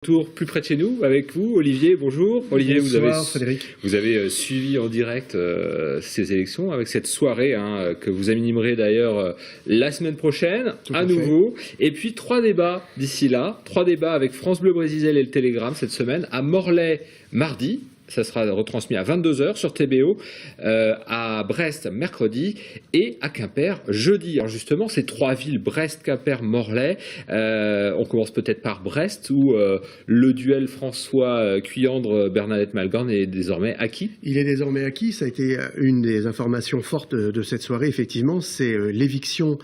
Tour plus près de chez nous avec vous, Olivier. Bonjour. Olivier, Bonsoir, Frédéric. Vous avez suivi en direct ces élections avec cette soirée que vous animerez d'ailleurs la semaine prochaine, à nouveau. Et puis 3 débats d'ici là. 3 débats avec France Bleu Brésil et le Télégramme cette semaine. À Morlaix, mardi. Ça sera retransmis à 22 h sur TBO, à Brest mercredi et à Quimper jeudi. Alors justement, ces 3 villes, Brest, Quimper, Morlaix, on commence peut-être par Brest où le duel François Cuyandre-Bernadette Malgorn est désormais acquis. Il est désormais acquis, ça a été une des informations fortes de cette soirée, effectivement, c'est l'éviction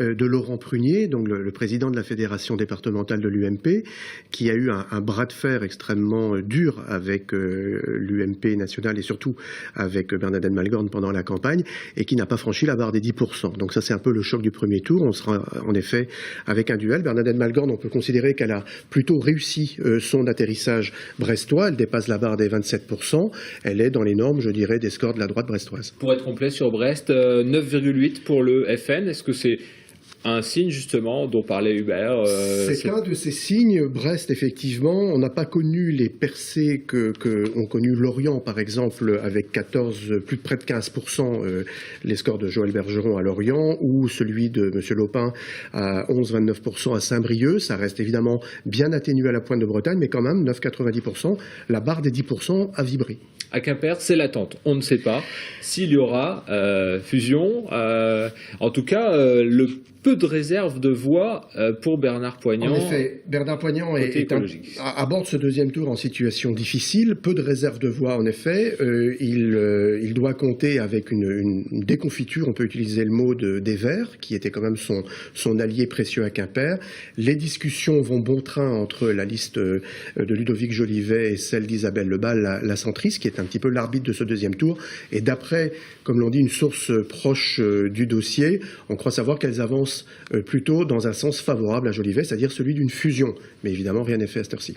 de Laurent Prunier, donc le président de la fédération départementale de l'UMP, qui a eu un bras de fer extrêmement dur avec l'UMP national et surtout avec Bernadette Malgorn pendant la campagne et qui n'a pas franchi la barre des 10%. Donc ça c'est un peu le choc du premier tour. On sera en effet avec un duel. Bernadette Malgorn, on peut considérer qu'elle a plutôt réussi son atterrissage brestois. Elle dépasse la barre des 27%. Elle est dans les normes, je dirais, des scores de la droite brestoise. Pour être complet sur Brest, 9,8 pour le FN. Est-ce que c'est un signe justement dont parlait Hubert C'est un de ces signes. Brest, effectivement, on n'a pas connu les percées que ont connu Lorient, par exemple, avec plus de près de 15%, les scores de Joël Bergeron à Lorient, ou celui de M. Lopin à 11-29% à Saint-Brieuc. Ça reste évidemment bien atténué à la Pointe de Bretagne, mais quand même 9,90%. La barre des 10% a vibré. À Quimper, c'est l'attente. On ne sait pas s'il y aura fusion. En tout cas, le peu de réserve de voix pour Bernard Poignant. En effet, Bernard Poignant aborde ce deuxième tour en situation difficile. Peu de réserve de voix, en effet. Il doit compter avec une déconfiture, on peut utiliser le mot des Verts, qui était quand même son allié précieux à Quimper. Les discussions vont bon train entre la liste de Ludovic Jolivet et celle d'Isabelle Lebal, la centriste, qui est un petit peu l'arbitre de ce deuxième tour. Et d'après, comme l'on dit, une source proche du dossier, on croit savoir qu'elles avancent plutôt dans un sens favorable à Jolivet, c'est-à-dire celui d'une fusion. Mais évidemment, rien n'est fait à cette heure-ci.